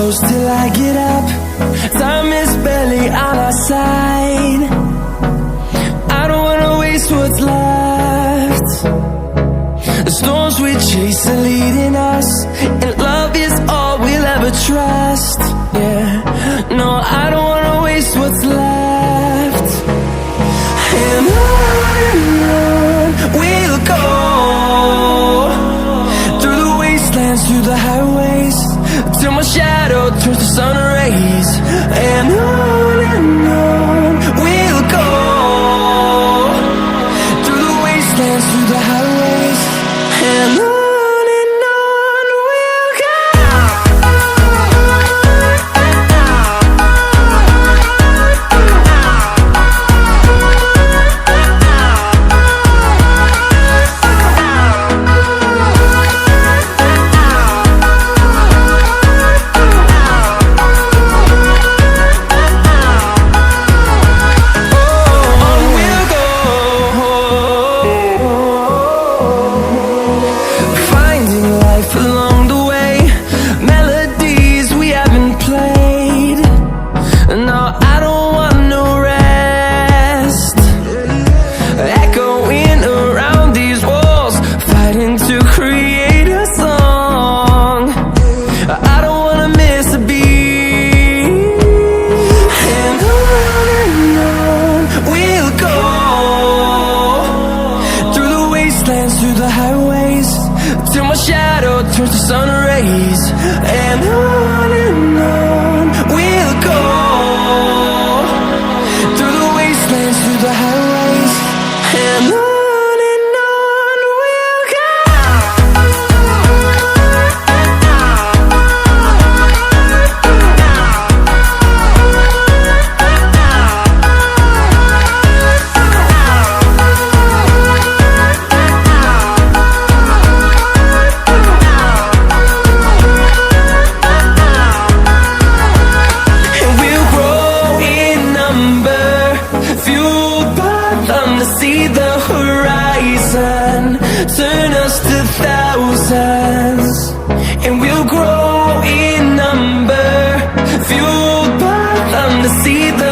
close till I get up. Time is barely on our side. I don't wanna waste what's left. The storms we chase are leading us, and love is all we'll ever trust. Yeah, no, I don't wanna waste what's left. And on we'll go, through the wastelands, through the highways, till my shadow turns to sun rays. And on we'll go, through the wastelands, through the highways, and on we'll go. Through the highways, till my shadow turns to sun rays. And on we'll go, through the wastelands, through the highways, and on we'll go. See the horizon turn us to thousands, and we'll grow in number, fueled by them to see the